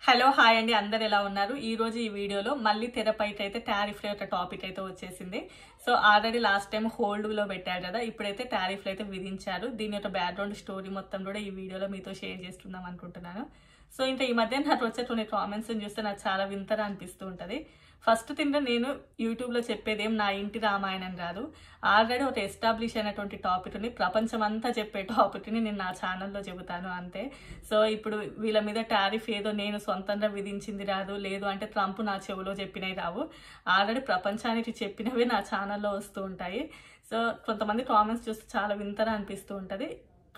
Hello hi అండి, అందరు ఎలా ఉన్నారు? ఈ రోజు ఈ వీడియోలో మళ్ళీ తెరపైకి అయితే టారిఫ్ రేట్ టాపిక్ అయితే వచ్చేసింది. So already last time hold లో పెట్టారు కదా, ఇప్పుడైతే టారిఫ్ అయితే విధించారు. దీని యొక్క బ్యాక్గ్రౌండ్ స్టోరీ మొత్తం కూడా ఈ వీడియోలో మీతో షేర్ చేస్తున్నాం అనుకుంటున్నాను. సో ఇంకా ఈ మధ్య నాకు వచ్చేటువంటి కామెంట్స్ చూస్తే నాకు చాలా వింతగా అనిపిస్తూ ఉంటుంది. ఫస్ట్ థింగ్ నేను యూట్యూబ్లో చెప్పేదేం నా ఇంటి రామాయణం కాదు. ఆల్రెడీ ఒక ఎస్టాబ్లిష్ అయినటువంటి టాపిక్ని, ప్రపంచం అంతా చెప్పే టాపిక్ని నేను నా ఛానల్లో చెబుతాను అంతే. సో ఇప్పుడు వీళ్ళ మీద టారిఫ్ ఏదో నేను సొంతంగా విధించింది రాదు, లేదు అంటే ట్రంప్ నా చెవిలో చెప్పినవి రావు. ఆల్రెడీ ప్రపంచానికి చెప్పినవే నా ఛానల్లో వస్తూ ఉంటాయి. సో కొంతమంది కామెంట్స్ చూస్తే చాలా వింతగా అనిపిస్తూ ఉంటుంది.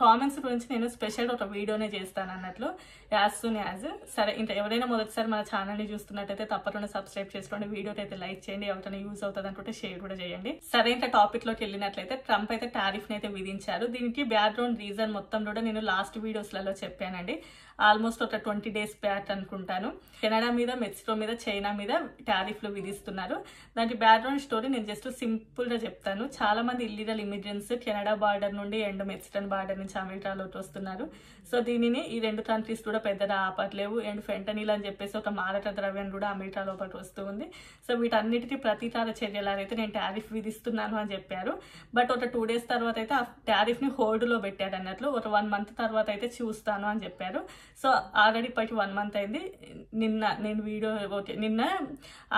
కామెంట్స్ గురించి నేను స్పెషల్ ఒక వీడియోనే చేస్తాను అన్నట్లు, యాజ్ సూన్ యాజ్. సరే, ఇంకా ఎవరైనా మొదటిసారి మన ఛానల్ని చూస్తున్నట్టయితే తప్పకుండా సబ్స్క్రైబ్ చేసుకోండి, వీడియోకి అయితే లైక్ చేయండి, ఎవరైనా యూజ్ అవుతుంది అనుకుంటే షేర్ కూడా చేయండి. సరే, ఇంకా టాపిక్ లోకి వెళ్ళినట్లయితే ట్రంప్ అయితే టారిఫ్ ని అయితే విధించారు. దీనికి బ్యాక్గ్రౌండ్ రీజన్ మొత్తం కూడా నేను లాస్ట్ వీడియోస్లలో చెప్పానండి. ఆల్మోస్ట్ ఒక 20 days బ్యాక్ అనుకుంటాను. కెనడా మీద, మెక్సికో మీద, చైనా మీద టారిఫ్లు విధిస్తున్నారు. దానికి బ్యాక్గ్రౌండ్ స్టోరీ నేను జస్ట్ సింపుల్ గా చెప్తాను. చాలా మంది ఇల్లీగల్ ఇమిగ్రెంట్స్ కెనడా బార్డర్ నుండి అండ్ మెక్సికన్ బార్డర్ నుంచి అమెరికాలోకి వస్తున్నారు. సో దీనిని ఈ రెండు కంట్రీస్ కూడా పెద్దగా ఆపట్లేవు. అండ్ ఫెంటనిల్ అని చెప్పేసి ఒక మారక ద్రవ్యం కూడా అమెరికా లోపలికి వస్తూ ఉంది. సో వీటన్నిటికీ ప్రతీకార చర్యలాగైతే నేను టారిఫ్ విధిస్తున్నాను అని చెప్పారు. బట్ ఒక 2 days తర్వాత అయితే ఆ టారిఫ్ ని హోల్డ్ లో పెట్టారు అన్నట్లు. ఒక 1 month తర్వాత అయితే చూస్తాను అని చెప్పారు. సో ఆల్రెడీ ఇప్పటికి 1 month అయింది. నిన్న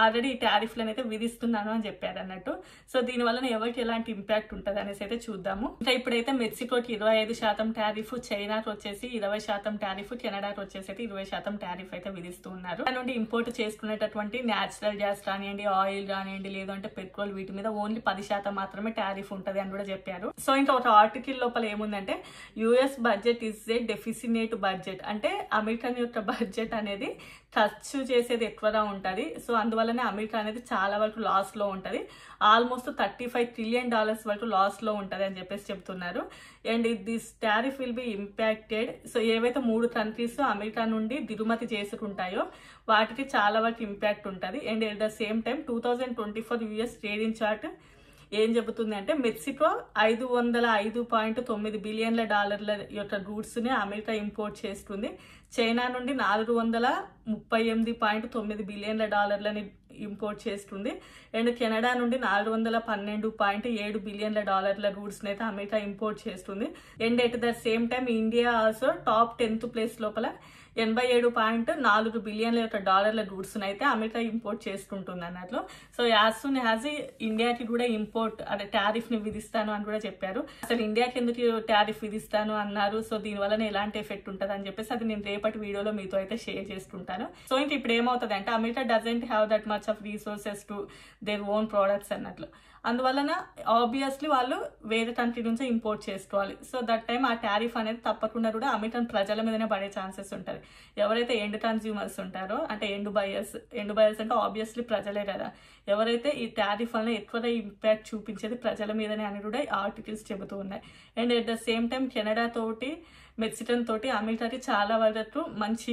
ఆల్రెడీ ఈ టారిఫ్లను అయితే విధిస్తున్నాను అని చెప్పారు అన్నట్టు. సో దీనివల్ల ఎవరికి ఎలాంటి ఇంపాక్ట్ ఉంటుంది అనేసి అయితే చూద్దాము. ఇంకా ఇప్పుడైతే మెక్సికోకి 25% టారిఫ్, చైనాకి వచ్చేసి 20% టారిఫ్, కెనడాకి వచ్చేసి అయితే 20% టారిఫ్ అయితే విధిస్తూ ఉన్నారు. దాని నుండి ఇంపోర్ట్ చేసుకునేటటువంటి న్యాచురల్ గ్యాస్ కానివ్వండి, ఆయిల్ కానివ్వండి, లేదంటే పెట్రోల్, వీటి మీద ఓన్లీ 10% మాత్రమే టారిఫ్ ఉంటుంది అని కూడా చెప్పారు. సో ఇంకా ఒక ఆర్టికల్ లోపల ఏముందంటే, US budget is a deficit budget, అంటే అమెరికన్ యొక్క బడ్జెట్ అనేది ఖర్చు చేసేది ఎక్కువగా ఉంటుంది. సో అందువల్లనే అమెరికా అనేది చాలా వరకు లాస్ లో ఉంటుంది. ఆల్మోస్ట్ $35 trillion వరకు లాస్ లో ఉంటుంది అని చెప్పేసి చెప్తున్నారు. And this tariff will be impacted. So ఏవైతే 3 countries అమెరికా నుండి దిగుమతి చేసుకుంటాయో వాటికి చాలా వరకు ఇంపాక్ట్ ఉంటుంది. And at the same time 2024 US trading chart ఏం చెబుతుంది అంటే, మెక్సికో $505.9 బిలియన్ల యొక్క గూడ్స్ ని అమెరికా ఇంపోర్ట్ చేస్తుంది. చైనా నుండి $438.9 బిలియన్ల ఇంపోర్ట్ చేస్తుంది. అండ్ కెనడా నుండి $412.7 బిలియన్ల గూడ్స్ ని అయితే అమెరికా ఇంపోర్ట్ చేస్తుంది. And at the same time India also top 10th place లోపల $87.4 బిలియన్ల గూడ్స్ అయితే అమెరికా ఇంపోర్ట్ చేసుకుంటుంది అన్నట్లు. సో యాజ్ సూన్ యాజ్ ఇండియాకి కూడా ఇంపోర్ట్ అంటే టారిఫ్ ని విధిస్తాను అని కూడా చెప్పారు. అసలు ఇండియాకి ఎందుకు టారిఫ్ విధిస్తాను అన్నారు, సో దీని వల్ల ఎలాంటి ఎఫెక్ట్ ఉంటుంది అని చెప్పేసి అది నేను రేపటి వీడియోలో మీతో అయితే షేర్ చేసుకుంటాను. సో ఇంక ఇప్పుడు ఏమవుతుంది అంటే, America doesn't have that much of resources to their own products అన్నట్లు. అందువలన ఆబ్వియస్లీ వాళ్ళు వేరే కంట్రీ నుంచి ఇంపోర్ట్ చేసుకోవాలి. సో దట్ టైం ఆ టారిఫ్ అనేది తప్పకుండా కూడా అమెరికన్ ప్రజల మీదనే పడే ఛాన్సెస్ ఉంటుంది. ఎవరైతే ఎండ్ కన్స్యూమర్స్ ఉంటారో, అంటే ఎండ్ బయర్స్ అంటే ఆబ్వియస్లీ ప్రజలే కదా, ఎవరైతే ఈ టారిఫ్ వల్ల ఎక్కువగా ఇంపాక్ట్ చూపించేది ప్రజల మీదనే అని కూడా ఆర్టికల్స్ చెబుతూ ఉన్నాయి. And at the same time Canada తోటి, మెక్సికన్ తోటి అమెరికాకి చాలా వరకు మంచి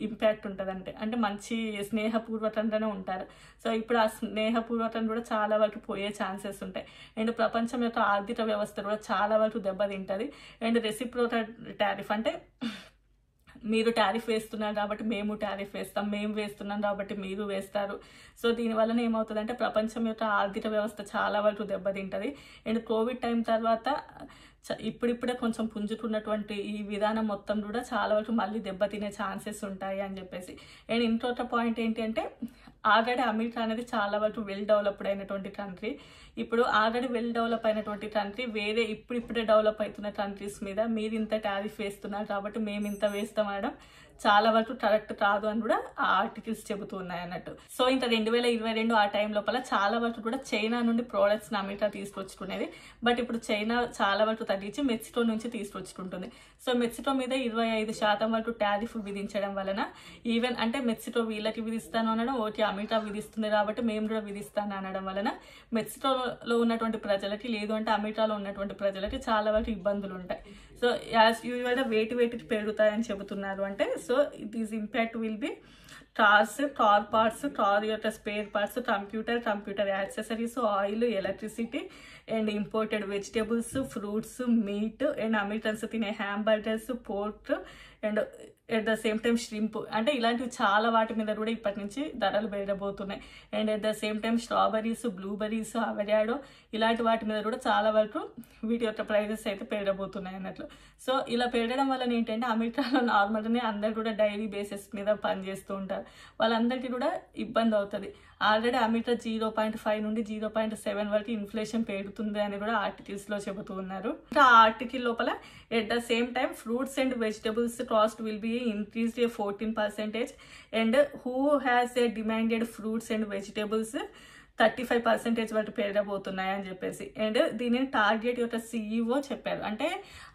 ఇంపాక్ట్ ఉంటుంది. అంటే మంచి స్నేహపూర్వకంగానే ఉంటారు. సో ఇప్పుడు ఆ స్నేహపూర్వకం కూడా చాలా వరకు పోయే ఛాన్సెస్ ఉంటాయి. అండ్ ప్రపంచం యొక్క ఆర్థిక వ్యవస్థ కూడా చాలా వరకు దెబ్బతింటుంది. అండ్ రెసిప్రోకల్ టారిఫ్ అంటే, మీరు టారిఫ్ వేస్తున్నారు కాబట్టి మేము టారిఫ్ వేస్తాం, మేము వేస్తున్నాం కాబట్టి మీరు వేస్తారు. సో దీనివల్ల ఏమవుతుందంటే, ప్రపంచం యొక్క ఆర్థిక వ్యవస్థ చాలా వరకు దెబ్బతింటుంది. అండ్ కోవిడ్ టైం తర్వాత ఇప్పుడిప్పుడే కొంచెం పుంజుకున్నటువంటి ఈ విధానం మొత్తం కూడా చాలా వరకు మళ్ళీ దెబ్బతినే ఛాన్సెస్ ఉంటాయి అని చెప్పేసి. అండ్ ఇంకొక పాయింట్ ఏంటి అంటే, ఆల్రెడీ అమెరికా అనేది చాలా వరకు వెల్ డెవలప్డ్ అయినటువంటి కంట్రీ. ఇప్పుడు ఆల్రెడీ వెల్ డెవలప్ అయినటువంటి కంట్రీ వేరే ఇప్పుడిప్పుడే డెవలప్ అవుతున్న కంట్రీస్ మీద మీరు ఇంత టారిఫ్ వేస్తున్నారు కాబట్టి మేము ఇంత వేస్తాం అనడం చాలా వరకు కరెక్ట్ కాదు అని కూడా ఆ ఆర్టికల్స్ చెబుతూ ఉన్నాయి అన్నట్టు. సో ఇంకా 2022 ఆ టైం లోపల చాలా వరకు కూడా చైనా నుండి ప్రోడక్ట్స్ ని అమెరికా తీసుకొచ్చుకునేది. బట్ ఇప్పుడు చైనా చాలా వరకు తగ్గించి మెక్సికో నుంచి తీసుకొచ్చుకుంటుంది. సో మెక్సికో మీద 25% వరకు టారిఫ్ విధించడం వలన, ఈవెన్ అంటే మెక్సికో వీళ్ళకి విధిస్తాను అనడం, ఓకే అమెరికా విధిస్తుంది కాబట్టి మేము కూడా విధిస్తాను అనడం వలన మెక్సికోలో ఉన్నటువంటి ప్రజలకి, లేదు అంటే అమెరికాలో ఉన్నటువంటి ప్రజలకి చాలా వరకు ఇబ్బందులు ఉంటాయి. సో యాజ్ యూజువల్ గా వేటి పెరుగుతాయని చెబుతున్నారు అంటే, so this impact will be cars, car parts, car యొక్క spare parts, computer accessories, oil, electricity and imported vegetables, fruits, meat and Americans తినే hamburgers, pork and at the same time shrimp, అంటే ఇలాంటివి చాలా వాటి మీద కూడా ఇప్పటి నుంచి ధరలు పెరగబోతున్నాయి. And at the same time strawberries, blueberries, avocado ఇలాంటి వాటి మీద కూడా చాలా వరకు వీటి యొక్క ప్రైజెస్ అయితే పెరగబోతున్నాయి అన్నట్లు. సో ఇలా పెరగడం వల్ల ఏంటంటే అమెరికాలో నార్మల్గానే అందరు కూడా డైలీ బేసిస్ మీద పనిచేస్తూ ఉంటారు, వాళ్ళందరికీ కూడా ఇబ్బంది అవుతుంది. ఆల్రెడీ అమెరికా 0.5 నుండి 0.7 వరకు ఇన్ఫ్లేషన్ పెరుగుతుంది అని కూడా ఆర్టికల్స్లో చెబుతూ ఉన్నారు. ఆ ఆర్టికల్ లోపల at the same time fruits and vegetables cost will be increased 14%, and who has a demanded fruits and vegetables 35% వరకు పెరగబోతున్నాయి అని చెప్పేసి. అండ్ దీనిని టార్గెట్ యొక్క CEO చెప్పారు. అంటే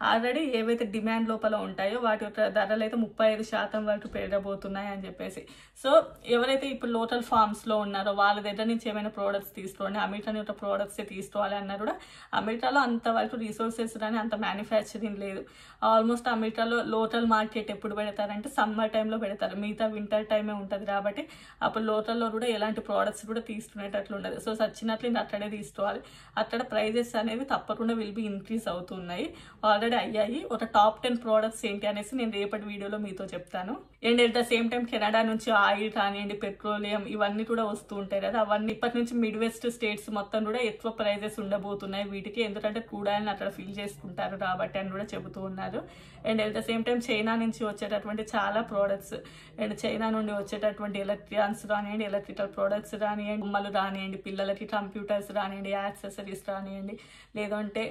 ఆల్రెడీ ఏవైతే డిమాండ్ లోపల ఉంటాయో వాటి యొక్క ధరలు అయితే 35% వరకు పెరగబోతున్నాయి అని చెప్పేసి. సో ఎవరైతే ఇప్పుడు లోకల్ ఫార్మ్స్లో ఉన్నారో వాళ్ళ దగ్గర నుంచి ఏమైనా ప్రోడక్ట్స్ తీసుకోండి, అమెరికన్ యొక్క ప్రోడక్ట్స్ తీసుకోవాలి అన్నా కూడా అమెరికాలో అంతవరకు రిసోర్సెస్ కానీ అంత మ్యానుఫ్యాక్చరింగ్ లేదు. ఆల్మోస్ట్ అమెరికాలో లోకల్ మార్కెట్ ఎప్పుడు పెడతారంటే సమ్మర్ టైంలో పెడతారు, మిగతా వింటర్ టైమే ఉంటుంది. కాబట్టి అప్పుడు లోకల్లో కూడా ఎలాంటి ప్రోడక్ట్స్ కూడా తీసుకునేటట్లు ఉండదు. సో సచ్చినట్లు ఇంకా అక్కడే తీసుకోవాలి. అక్కడ ప్రైజెస్ అనేవి తప్పకుండా విల్ బి ఇంక్రీజ్ అవుతున్నాయి, ఆల్రెడీ అయ్యాయి. ఒక టాప్ 10 ప్రోడక్ట్స్ ఏంటి అనేసి నేను రేపటి వీడియోలో మీతో చెప్తాను. And at the same time Canada నుంచి ఆయిల్ కానివ్వండి, పెట్రోలియం ఇవన్నీ కూడా వస్తూ ఉంటాయి కదా, అవన్నీ ఇప్పటి నుంచి మిడ్ వెస్ట్ స్టేట్స్ మొత్తం కూడా ఎక్కువ ప్రైజెస్ ఉండబోతున్నాయి వీటికి, ఎందుకంటే క్రూడ్ ఆయిల్ని అక్కడ ఫిల్ చేసుకుంటారు కాబట్టి అని కూడా చెబుతూ ఉన్నారు. And at the same time China నుంచి వచ్చేటటువంటి చాలా ప్రోడక్ట్స్, అండ్ చైనా నుండి వచ్చేటటువంటి ఎలక్ట్రాన్స్ రానివ్వండి, ఎలక్ట్రికల్ ప్రోడక్ట్స్ రానివ్వండి, బొమ్మలు రానివ్వండి, పిల్లలకి కంప్యూటర్స్ రానివ్వండి, యాక్సెసరీస్ రానివ్వండి, లేదంటే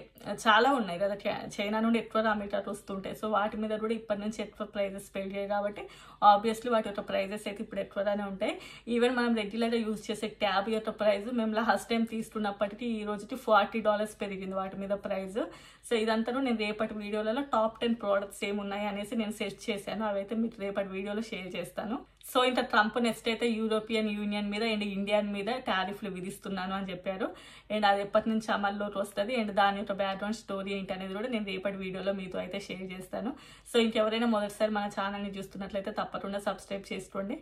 చాలా ఉన్నాయి కదా చైనా నుండి ఎక్కువ అమెరికాకి వస్తుంటాయి. సో వాటి మీద కూడా ఇప్పటి నుంచి ఎక్కువ ప్రైజెస్ పెరిగాయి కాబట్టి ఆబ్వియస్లీ వాటి యొక్క ప్రైజెస్ అయితే ఇప్పుడు ఎక్కువగానే ఉంటాయి. ఈవెన్ మనం రెగ్యులర్గా యూజ్ చేసే ట్యాబ్ యొక్క ప్రైస్ మేము లాస్ట్ టైం తీసుకున్నప్పటికీ ఈ రోజుకి $40 పెరిగింది వాటి మీద ప్రైస్. సో ఇదంతా నేను రేపటి వీడియోలలో టాప్ 10 ప్రోడక్ట్స్ ఏమున్నాయి అనేసి నేను సెర్చ్ చేశాను, అవైతే మీకు రేపటి వీడియోలో షేర్ చేస్తాను. సో ఇంకా ట్రంప్ నెక్స్ట్ అయితే యూరోపియన్ యూనియన్ మీద అండ్ ఇండియా మీద టారిఫ్లు విధిస్తున్నాను అని చెప్పారు. అండ్ అది ఎప్పటి నుంచి అమల్లోకి వస్తుంది అండ్ దాని యొక్క బ్యాక్గ్రౌండ్ స్టోరీ ఏంటి అనేది కూడా నేను రేపటి వీడియోలో మీతో అయితే షేర్ చేస్తాను. సో ఇంకెవరైనా మొదటిసారి మన ఛానల్ని చూస్తున్నట్లయితే తప్పకుండా సబ్స్క్రైబ్ చేసుకోండి.